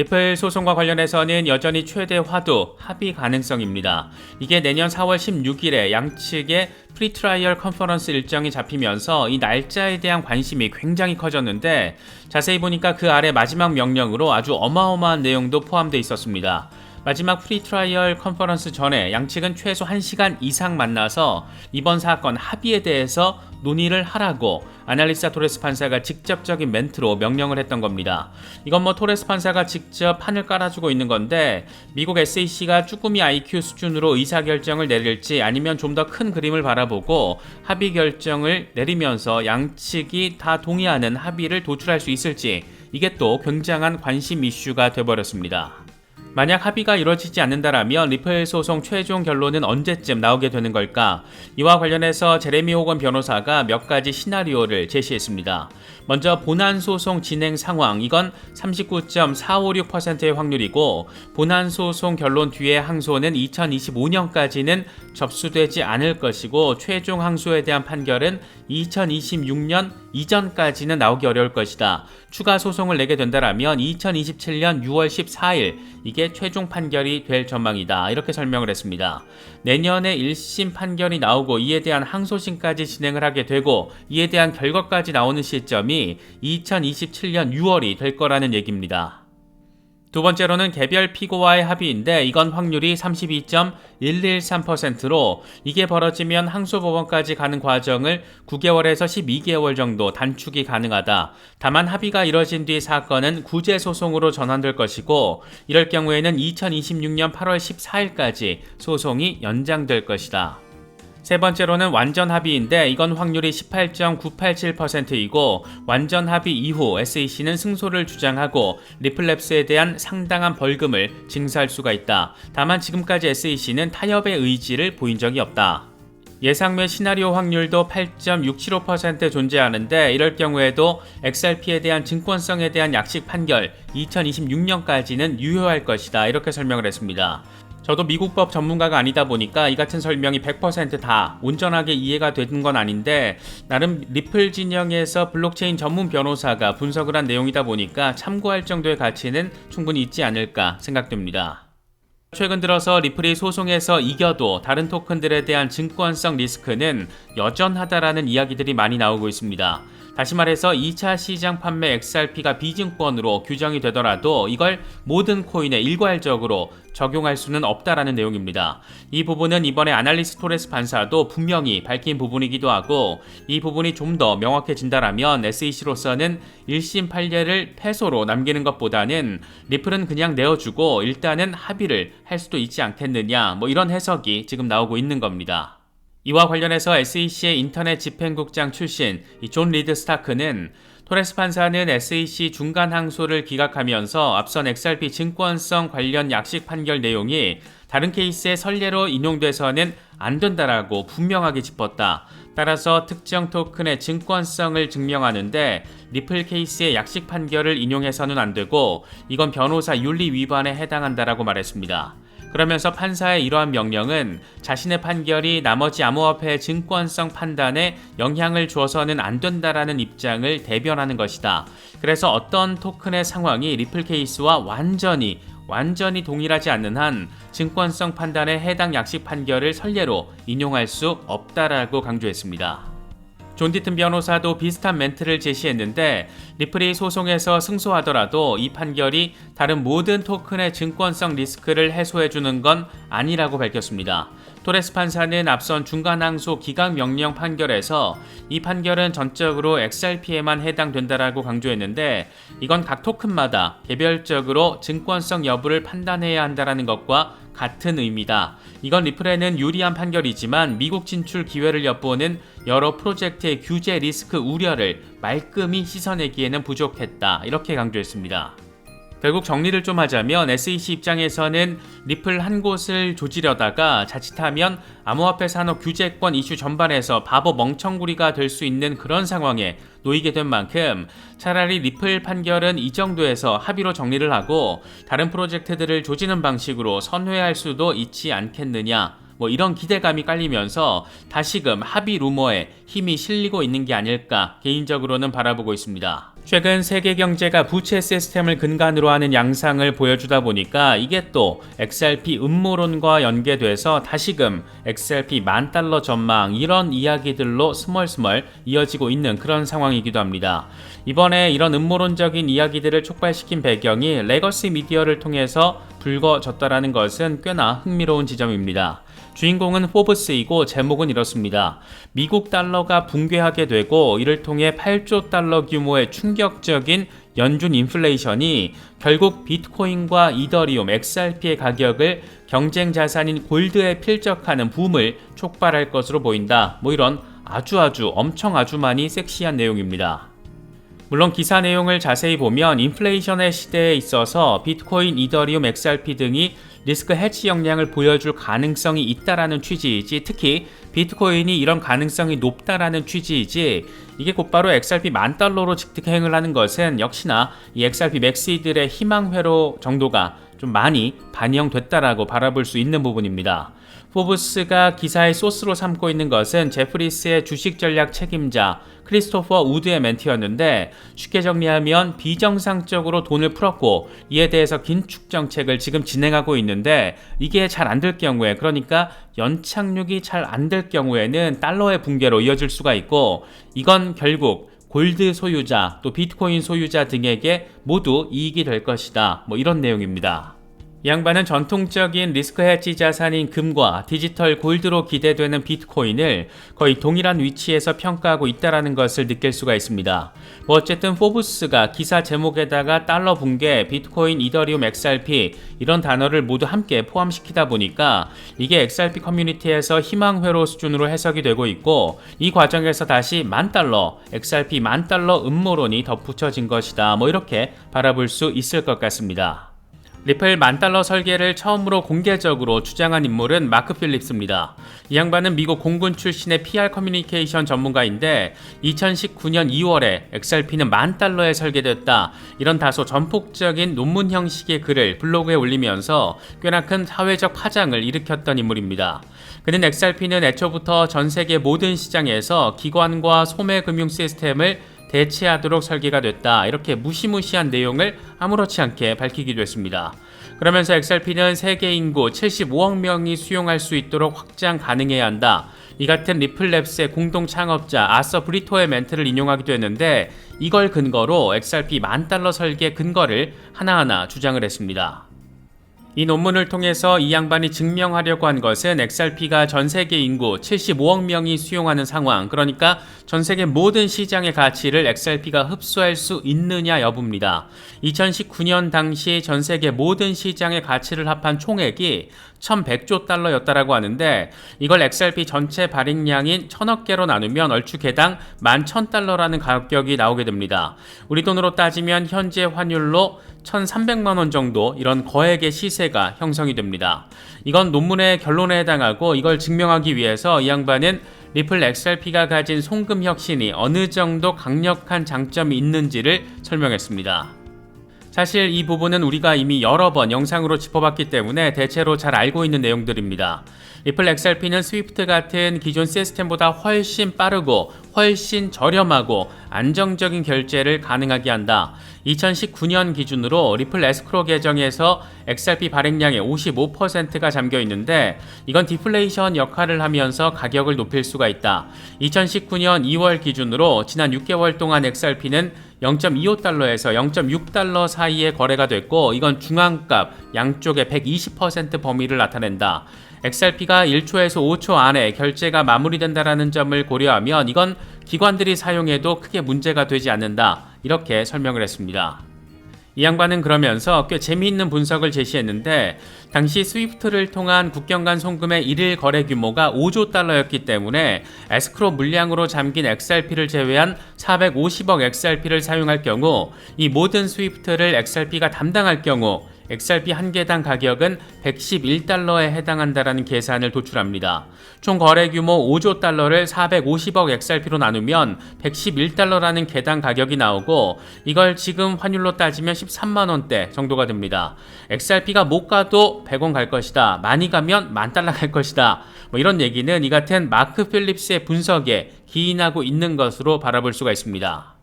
리플 소송과 관련해서는 여전히 최대 화두 합의 가능성입니다. 이게 내년 4월 16일에 양측의 프리트라이얼 컨퍼런스 일정이 잡히면서 이 날짜에 대한 관심이 굉장히 커졌는데 자세히 보니까 그 아래 마지막 명령으로 아주 어마어마한 내용도 포함되어 있었습니다. 마지막 프리트라이얼 컨퍼런스 전에 양측은 최소 1시간 이상 만나서 이번 사건 합의에 대해서 논의를 하라고 아날리사 토레스 판사가 직접적인 멘트로 명령을 했던 겁니다. 이건 토레스 판사가 직접 판을 깔아주고 있는 건데 미국 SEC가 쭈꾸미 IQ 수준으로 의사결정을 내릴지 아니면 좀 더 큰 그림을 바라보고 합의 결정을 내리면서 양측이 다 동의하는 합의를 도출할 수 있을지 이게 또 굉장한 관심 이슈가 돼버렸습니다. 만약 합의가 이루어지지 않는다라면 리플 소송 최종 결론은 언제쯤 나오게 되는 걸까? 이와 관련해서 제레미 호건 변호사가 몇 가지 시나리오를 제시했습니다. 먼저 본안 소송 진행 상황, 이건 39.456%의 확률이고 본안 소송 결론 뒤에 항소는 2025년까지는 접수되지 않을 것이고 최종 항소에 대한 판결은 2026년 이전까지는 나오기 어려울 것이다. 추가 소송을 내게 된다라면 2027년 6월 14일 이게 최종 판결이 될 전망이다. 이렇게 설명을 했습니다. 내년에 1심 판결이 나오고 이에 대한 항소심까지 진행을 하게 되고 이에 대한 결과까지 나오는 시점이 2027년 6월이 될 거라는 얘기입니다. 두 번째로는 개별 피고와의 합의인데 이건 확률이 32.113%로 이게 벌어지면 항소법원까지 가는 과정을 9개월에서 12개월 정도 단축이 가능하다. 다만 합의가 이뤄진 뒤 사건은 구제소송으로 전환될 것이고 이럴 경우에는 2026년 8월 14일까지 소송이 연장될 것이다. 세 번째로는 완전 합의인데 이건 확률이 18.987%이고 완전 합의 이후 SEC는 승소를 주장하고 리플랩스에 대한 상당한 벌금을 징수할 수가 있다. 다만 지금까지 SEC는 타협의 의지를 보인 적이 없다. 예상 및 시나리오 확률도 8.675% 존재하는데 이럴 경우에도 XRP에 대한 증권성에 대한 약식 판결 2026년까지는 유효할 것이다. 이렇게 설명을 했습니다. 저도 미국법 전문가가 아니다 보니까 이 같은 설명이 100% 온전하게 이해가 되는 건 아닌데 나름 리플 진영에서 블록체인 전문 변호사가 분석을 한 내용이다 보니까 참고할 정도의 가치는 충분히 있지 않을까 생각됩니다. 최근 들어서 리플이 소송에서 이겨도 다른 토큰들에 대한 증권성 리스크는 여전하다라는 이야기들이 많이 나오고 있습니다. 다시 말해서 2차 시장 판매 XRP가 비증권으로 규정이 되더라도 이걸 모든 코인에 일괄적으로 적용할 수는 없다라는 내용입니다. 이 부분은 이번에 아날리스 토레스 판사도 분명히 밝힌 부분이기도 하고 이 부분이 좀 더 명확해진다라면 SEC로서는 1심 판례를 패소로 남기는 것보다는 리플은 그냥 내어주고 일단은 합의를 할 수도 있지 않겠느냐 이런 해석이 지금 나오고 있는 겁니다. 이와 관련해서 SEC의 인터넷 집행국장 출신 존 리드 스타크는 토레스 판사는 SEC 중간 항소를 기각하면서 앞선 XRP 증권성 관련 약식 판결 내용이 다른 케이스의 선례로 인용돼서는 안 된다라고 분명하게 짚었다. 따라서 특정 토큰의 증권성을 증명하는데 리플 케이스의 약식 판결을 인용해서는 안 되고 이건 변호사 윤리 위반에 해당한다라고 말했습니다. 그러면서 판사의 이러한 명령은 자신의 판결이 나머지 암호화폐의 증권성 판단에 영향을 주어서는 안 된다라는 입장을 대변하는 것이다. 그래서 어떤 토큰의 상황이 리플 케이스와 완전히 동일하지 않는 한 증권성 판단에 해당 약식 판결을 선례로 인용할 수 없다라고 강조했습니다. 존 디튼 변호사도 비슷한 멘트를 제시했는데 리플이 소송에서 승소하더라도 이 판결이 다른 모든 토큰의 증권성 리스크를 해소해주는 건 아니라고 밝혔습니다. 토레스 판사는 앞선 중간항소 기각 명령 판결에서 이 판결은 전적으로 XRP에만 해당된다라고 강조했는데 이건 각 토큰마다 개별적으로 증권성 여부를 판단해야 한다는 것과 같은 의미다. 이건 리플에는 유리한 판결이지만 미국 진출 기회를 엿보는 여러 프로젝트의 규제 리스크 우려를 말끔히 씻어내기에는 부족했다. 이렇게 강조했습니다. 결국 정리를 좀 하자면 SEC 입장에서는 리플 한 곳을 조지려다가 자칫하면 암호화폐 산업 규제권 이슈 전반에서 바보 멍청구리가 될 수 있는 그런 상황에 놓이게 된 만큼 차라리 리플 판결은 이 정도에서 합의로 정리를 하고 다른 프로젝트들을 조지는 방식으로 선회할 수도 있지 않겠느냐 이런 기대감이 깔리면서 다시금 합의 루머에 힘이 실리고 있는 게 아닐까 개인적으로는 바라보고 있습니다. 최근 세계 경제가 부채 시스템을 근간으로 하는 양상을 보여주다 보니까 이게 또 XRP 음모론과 연계돼서 다시금 XRP $10,000 전망 이런 이야기들로 스멀스멀 이어지고 있는 그런 상황이기도 합니다. 이번에 이런 음모론적인 이야기들을 촉발시킨 배경이 레거시 미디어를 통해서 불거졌다라는 것은 꽤나 흥미로운 지점입니다. 주인공은 포브스이고 제목은 이렇습니다. 미국 달러가 붕괴하게 되고 이를 통해 8조 달러 규모의 충격적인 연준 인플레이션이 결국 비트코인과 이더리움, XRP의 가격을 경쟁 자산인 골드에 필적하는 붐을 촉발할 것으로 보인다. 이런 아주 엄청 아주 많이 섹시한 내용입니다. 물론 기사 내용을 자세히 보면 인플레이션의 시대에 있어서 비트코인, 이더리움, XRP 등이 리스크 해지 역량을 보여줄 가능성이 있다라는 취지이지, 특히 비트코인이 이런 가능성이 높다라는 취지이지, 이게 곧바로 XRP $10,000로 직행을 하는 것은 역시나 이 XRP 맥시들의 희망 회로 정도가 좀 많이 반영됐다라고 바라볼 수 있는 부분입니다. 포브스가 기사의 소스로 삼고 있는 것은 제프리스의 주식 전략 책임자 크리스토퍼 우드의 멘트였는데, 쉽게 정리하면 비정상적으로 돈을 풀었고 이에 대해서 긴축 정책을 지금 진행하고 있는데, 이게 잘 안 될 경우에, 그러니까 연착륙이 잘 안 될 경우에는 달러의 붕괴로 이어질 수가 있고, 이건 결국 골드 소유자 또 비트코인 소유자 등에게 모두 이익이 될 것이다. 이런 내용입니다. 이 양반은 전통적인 리스크 해지 자산인 금과 디지털 골드로 기대되는 비트코인을 거의 동일한 위치에서 평가하고 있다는 것을 느낄 수가 있습니다. 어쨌든 포브스가 기사 제목에다가 달러 붕괴, 비트코인, 이더리움, XRP 이런 단어를 모두 함께 포함시키다 보니까 이게 XRP 커뮤니티에서 희망회로 수준으로 해석이 되고 있고, 이 과정에서 다시 $10,000, XRP $10,000 음모론이 덧붙여진 것이다. 이렇게 바라볼 수 있을 것 같습니다. 리플 $10,000 설계를 처음으로 공개적으로 주장한 인물은 마크 필립스입니다. 이 양반은 미국 공군 출신의 PR 커뮤니케이션 전문가인데 2019년 2월에 XRP는 $10,000에 설계됐다, 이런 다소 전폭적인 논문 형식의 글을 블로그에 올리면서 꽤나 큰 사회적 파장을 일으켰던 인물입니다. 그는 XRP는 애초부터 전 세계 모든 시장에서 기관과 소매 금융 시스템을 대체하도록 설계가 됐다, 이렇게 무시무시한 내용을 아무렇지 않게 밝히기도 했습니다. 그러면서 XRP는 세계 인구 75억 명이 수용할 수 있도록 확장 가능해야 한다, 이 같은 리플랩스의 공동 창업자 아서 브리토의 멘트를 인용하기도 했는데, 이걸 근거로 XRP $10,000 설계 근거를 하나하나 주장을 했습니다. 이 논문을 통해서 이 양반이 증명하려고 한 것은 XRP가 전 세계 인구 75억 명이 수용하는 상황, 그러니까 전 세계 모든 시장의 가치를 XRP가 흡수할 수 있느냐 여부입니다. 2019년 당시 전 세계 모든 시장의 가치를 합한 총액이 1,100조 달러였다라고 하는데, 이걸 XRP 전체 발행량인 1,000억 개로 나누면 얼추 개당 11,000달러라는 가격이 나오게 됩니다. 우리 돈으로 따지면 현재 환율로 1,300만 원 정도, 이런 거액의 시세가 형성이 됩니다. 이건 논문의 결론에 해당하고, 이걸 증명하기 위해서 이 양반은 리플 XRP가 가진 송금 혁신이 어느 정도 강력한 장점이 있는지를 설명했습니다. 사실 이 부분은 우리가 이미 여러 번 영상으로 짚어봤기 때문에 대체로 잘 알고 있는 내용들입니다. 리플 XRP는 스위프트 같은 기존 시스템보다 훨씬 빠르고 훨씬 저렴하고 안정적인 결제를 가능하게 한다. 2019년 기준으로 리플 에스크로 계정에서 XRP 발행량의 55%가 잠겨 있는데, 이건 디플레이션 역할을 하면서 가격을 높일 수가 있다. 2019년 2월 기준으로 지난 6개월 동안 XRP는 0.25달러에서 0.6달러 사이에 거래가 됐고, 이건 중앙값 양쪽의 120% 범위를 나타낸다. XRP가 1초에서 5초 안에 결제가 마무리된다라는 점을 고려하면 이건 기관들이 사용해도 크게 문제가 되지 않는다, 이렇게 설명을 했습니다. 이 양반은 그러면서 꽤 재미있는 분석을 제시했는데, 당시 스위프트를 통한 국경 간 송금의 일일 거래 규모가 5조 달러였기 때문에 에스크로 물량으로 잠긴 XRP를 제외한 450억 XRP를 사용할 경우, 이 모든 스위프트를 XRP가 담당할 경우 XRP 한 개당 가격은 111달러에 해당한다라는 계산을 도출합니다. 총 거래 규모 5조 달러를 450억 XRP로 나누면 111달러라는 개당 가격이 나오고, 이걸 지금 환율로 따지면 13만원대 정도가 됩니다. XRP가 못 가도 100원 갈 것이다, 많이 가면 $10,000 갈 것이다, 이런 얘기는 이 같은 마크 필립스의 분석에 기인하고 있는 것으로 바라볼 수가 있습니다.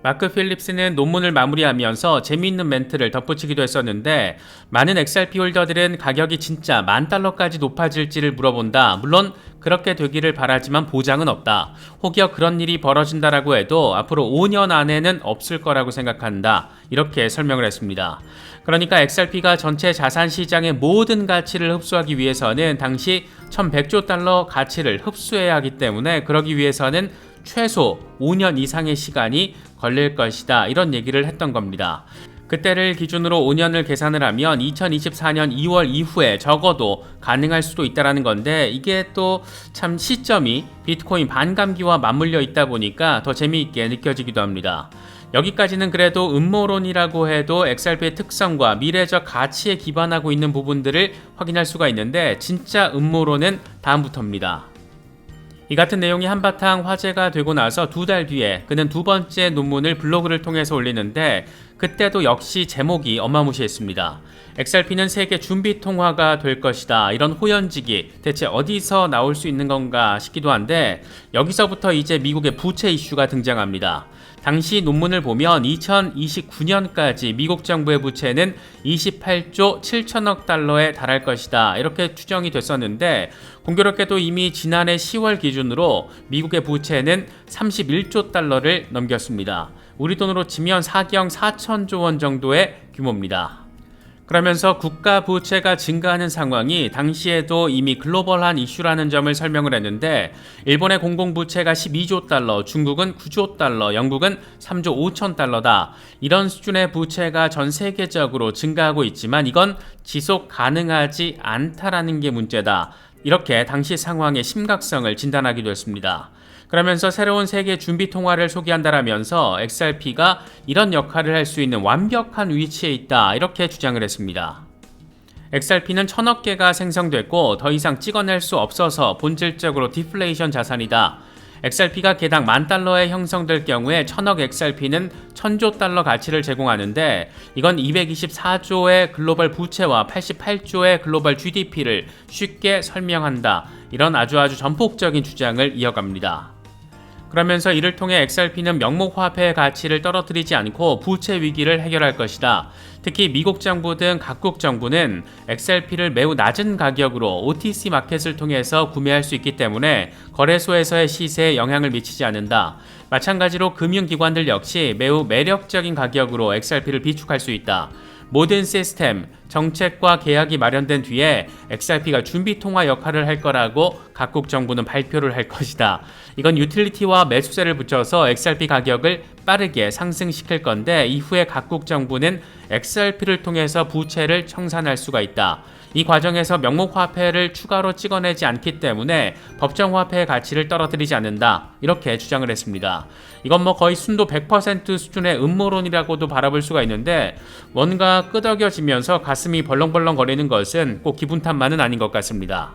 마크 필립스는 논문을 마무리하면서 재미있는 멘트를 덧붙이기도 했었는데, 많은 XRP 홀더들은 가격이 진짜 $10,000까지 높아질지를 물어본다. 물론 그렇게 되기를 바라지만 보장은 없다. 혹여 그런 일이 벌어진다라고 해도 앞으로 5년 안에는 없을 거라고 생각한다. 이렇게 설명을 했습니다. 그러니까 XRP가 전체 자산 시장의 모든 가치를 흡수하기 위해서는 당시 1100조 달러 가치를 흡수해야 하기 때문에, 그러기 위해서는 최소 5년 이상의 시간이 걸릴 것이다, 이런 얘기를 했던 겁니다. 그때를 기준으로 5년을 계산을 하면 2024년 2월 이후에 적어도 가능할 수도 있다는 건데, 이게 또 참 시점이 비트코인 반감기와 맞물려 있다 보니까 더 재미있게 느껴지기도 합니다. 여기까지는 그래도 음모론이라고 해도 XRP의 특성과 미래적 가치에 기반하고 있는 부분들을 확인할 수가 있는데, 진짜 음모론은 다음부터입니다. 이 같은 내용이 한바탕 화제가 되고 나서 2달 뒤에 그는 두 번째 논문을 블로그를 통해서 올리는데, 그때도 역시 제목이 어마무시했습니다. XRP는 세계 준비 통화가 될 것이다. 이런 호연직이 대체 어디서 나올 수 있는 건가 싶기도 한데, 여기서부터 이제 미국의 부채 이슈가 등장합니다. 당시 논문을 보면 2029년까지 미국 정부의 부채는 28조 7천억 달러에 달할 것이다, 이렇게 추정이 됐었는데, 공교롭게도 이미 지난해 10월 기준으로 미국의 부채는 31조 달러를 넘겼습니다. 우리 돈으로 치면 4경 4천조 원 정도의 규모입니다. 그러면서 국가 부채가 증가하는 상황이 당시에도 이미 글로벌한 이슈라는 점을 설명을 했는데, 일본의 공공부채가 12조 달러, 중국은 9조 달러, 영국은 3조 5천 달러다. 이런 수준의 부채가 전 세계적으로 증가하고 있지만 이건 지속 가능하지 않다라는 게 문제다. 이렇게 당시 상황의 심각성을 진단하기도 했습니다. 그러면서 새로운 세계 준비 통화를 소개한다라면서 XRP가 이런 역할을 할 수 있는 완벽한 위치에 있다, 이렇게 주장을 했습니다. XRP는 1000억 개가 생성됐고 더 이상 찍어낼 수 없어서 본질적으로 디플레이션 자산이다. XRP가 개당 $10,000에 형성될 경우에 1000억 XRP는 1000조 달러 가치를 제공하는데, 이건 224조의 글로벌 부채와 88조의 글로벌 GDP를 쉽게 설명한다. 이런 아주 전폭적인 주장을 이어갑니다. 그러면서 이를 통해 XRP는 명목화폐의 가치를 떨어뜨리지 않고 부채 위기를 해결할 것이다. 특히 미국 정부 등 각국 정부는 XRP를 매우 낮은 가격으로 OTC 마켓을 통해서 구매할 수 있기 때문에 거래소에서의 시세에 영향을 미치지 않는다. 마찬가지로 금융기관들 역시 매우 매력적인 가격으로 XRP를 비축할 수 있다. 모든 시스템, 정책과 계약이 마련된 뒤에 XRP가 준비통화 역할을 할 거라고 각국 정부는 발표를 할 것이다. 이건 유틸리티와 매수세를 붙여서 XRP 가격을 빠르게 상승시킬 건데, 이후에 각국 정부는 XRP를 통해서 부채를 청산할 수가 있다. 이 과정에서 명목화폐를 추가로 찍어내지 않기 때문에 법정화폐의 가치를 떨어뜨리지 않는다, 이렇게 주장을 했습니다. 이건 거의 순도 100% 수준의 음모론이라고도 바라볼 수가 있는데, 뭔가 끄덕여지면서 가슴이 벌렁벌렁 거리는 것은 꼭 기분 탓만은 아닌 것 같습니다.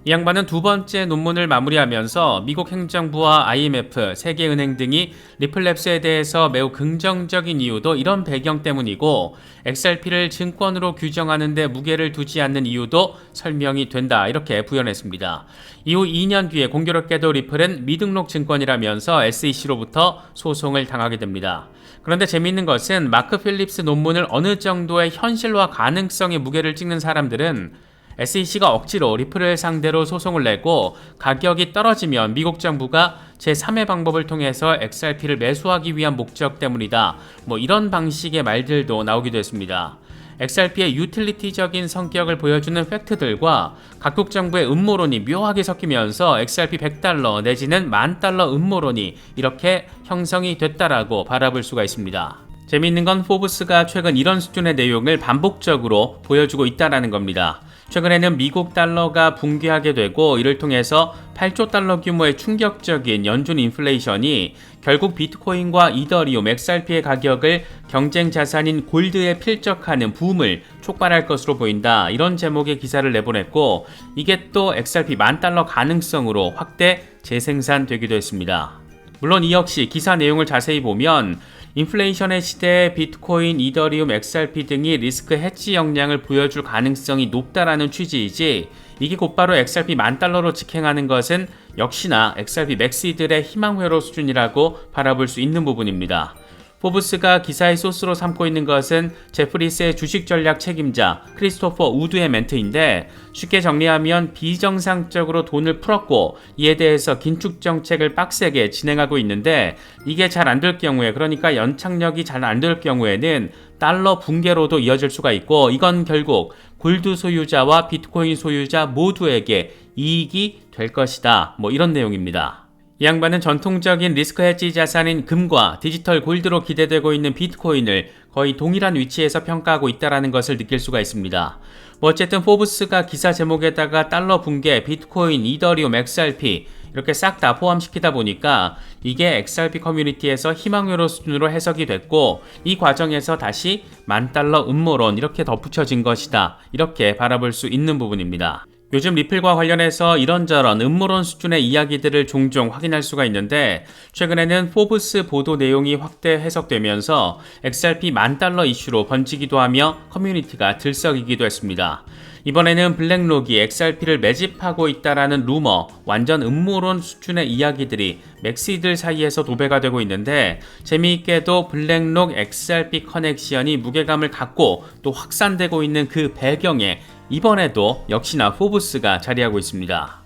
이 양반은 두 번째 논문을 마무리하면서 미국 행정부와 IMF, 세계은행 등이 리플랩스에 대해서 매우 긍정적인 이유도 이런 배경 때문이고, XRP를 증권으로 규정하는 데 무게를 두지 않는 이유도 설명이 된다, 이렇게 부연했습니다. 이후 2년 뒤에 공교롭게도 리플은 미등록 증권이라면서 SEC로부터 소송을 당하게 됩니다. 그런데 재미있는 것은 마크 필립스 논문을 어느 정도의 현실화 가능성의 무게를 찍는 사람들은 SEC가 억지로 리플을 상대로 소송을 내고 가격이 떨어지면 미국 정부가 제3의 방법을 통해서 XRP를 매수하기 위한 목적 때문이다. 이런 방식의 말들도 나오기도 했습니다. XRP의 유틸리티적인 성격을 보여주는 팩트들과 각국 정부의 음모론이 묘하게 섞이면서 XRP $100 내지는 $10,000 음모론이 이렇게 형성이 됐다라고 바라볼 수가 있습니다. 재미있는 건 포브스가 최근 이런 수준의 내용을 반복적으로 보여주고 있다는 겁니다. 최근에는 미국 달러가 붕괴하게 되고, 이를 통해서 8조 달러 규모의 충격적인 연준 인플레이션이 결국 비트코인과 이더리움, XRP의 가격을 경쟁 자산인 골드에 필적하는 붐을 촉발할 것으로 보인다, 이런 제목의 기사를 내보냈고, 이게 또 XRP $10,000 가능성으로 확대 재생산되기도 했습니다. 물론 이 역시 기사 내용을 자세히 보면 인플레이션의 시대에 비트코인, 이더리움, XRP 등이 리스크 해지 역량을 보여줄 가능성이 높다라는 취지이지 이게 곧바로 XRP $10,000로 직행하는 것은 역시나 XRP 맥시들의 희망회로 수준이라고 바라볼 수 있는 부분입니다. 포브스가 기사의 소스로 삼고 있는 것은 제프리스의 주식 전략 책임자 크리스토퍼 우드의 멘트인데 쉽게 정리하면 비정상적으로 돈을 풀었고 이에 대해서 긴축 정책을 빡세게 진행하고 있는데 이게 잘 안 될 경우에 그러니까 연착력이 잘 안 될 경우에는 달러 붕괴로도 이어질 수가 있고 이건 결국 골드 소유자와 비트코인 소유자 모두에게 이익이 될 것이다. 이런 내용입니다. 이 양반은 전통적인 리스크 해지 자산인 금과 디지털 골드로 기대되고 있는 비트코인을 거의 동일한 위치에서 평가하고 있다는 것을 느낄 수가 있습니다. 어쨌든 포브스가 기사 제목에다가 달러 붕괴, 비트코인, 이더리움, XRP 이렇게 싹 다 포함시키다 보니까 이게 XRP 커뮤니티에서 희망회로 수준으로 해석이 됐고 이 과정에서 다시 $10,000 음모론 이렇게 덧붙여진 것이다. 이렇게 바라볼 수 있는 부분입니다. 요즘 리플과 관련해서 이런저런 음모론 수준의 이야기들을 종종 확인할 수가 있는데 최근에는 포브스 보도 내용이 확대 해석되면서 XRP $10,000 이슈로 번지기도 하며 커뮤니티가 들썩이기도 했습니다. 이번에는 블랙록이 XRP를 매집하고 있다라는 루머, 완전 음모론 수준의 이야기들이 맥시들 사이에서 도배가 되고 있는데 재미있게도 블랙록 XRP 커넥션이 무게감을 갖고 또 확산되고 있는 그 배경에 이번에도 역시나 포브스가 자리하고 있습니다.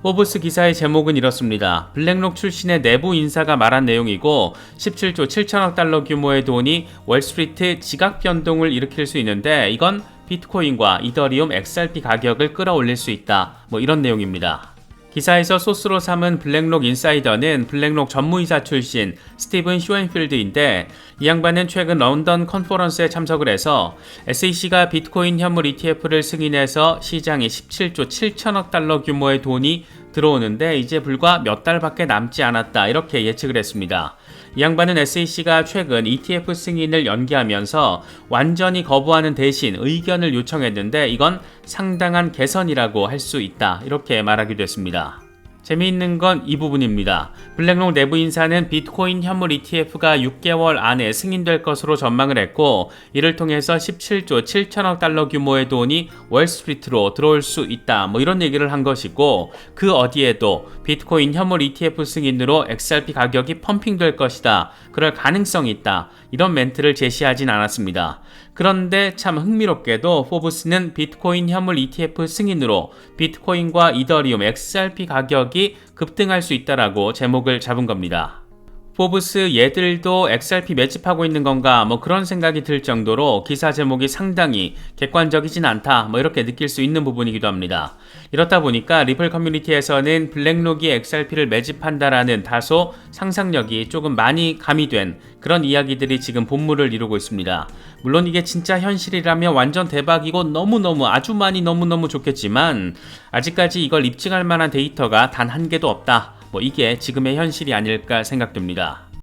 포브스 기사의 제목은 이렇습니다. 블랙록 출신의 내부 인사가 말한 내용이고 17조 7천억 달러 규모의 돈이 월스트리트 지각 변동을 일으킬 수 있는데 이건 비트코인과 이더리움, XRP 가격을 끌어올릴 수 있다. 이런 내용입니다. 기사에서 소스로 삼은 블랙록 인사이더는 블랙록 전무이사 출신 스티븐 쇼엔필드인데 이 양반은 최근 런던 컨퍼런스에 참석을 해서 SEC가 비트코인 현물 ETF를 승인해서 시장에 17조 7천억 달러 규모의 돈이 들어오는데 이제 불과 몇 달밖에 남지 않았다 이렇게 예측을 했습니다. 이 양반은 SEC가 최근 ETF 승인을 연기하면서 완전히 거부하는 대신 의견을 요청했는데 이건 상당한 개선이라고 할 수 있다 이렇게 말하기도 했습니다. 재미있는 건 이 부분입니다. 블랙록 내부 인사는 비트코인 현물 ETF가 6개월 안에 승인될 것으로 전망을 했고 이를 통해서 17조 7천억 달러 규모의 돈이 월스트리트로 들어올 수 있다 이런 얘기를 한 것이고 그 어디에도 비트코인 현물 ETF 승인으로 XRP 가격이 펌핑될 것이다. 그럴 가능성이 있다. 이런 멘트를 제시하진 않았습니다. 그런데 참 흥미롭게도 포브스는 비트코인 현물 ETF 승인으로 비트코인과 이더리움, XRP 가격이 급등할 수 있다라고 제목을 잡은 겁니다. 포브스 얘들도 XRP 매집하고 있는 건가 그런 생각이 들 정도로 기사 제목이 상당히 객관적이진 않다 이렇게 느낄 수 있는 부분이기도 합니다. 이렇다 보니까 리플 커뮤니티에서는 블랙록이 XRP를 매집한다라는 다소 상상력이 조금 많이 가미된 그런 이야기들이 지금 본물을 이루고 있습니다. 물론 이게 진짜 현실이라면 완전 대박이고 너무너무 아주 많이 너무너무 좋겠지만 아직까지 이걸 입증할 만한 데이터가 단 한 개도 없다. 이게 지금의 현실이 아닐까 생각됩니다.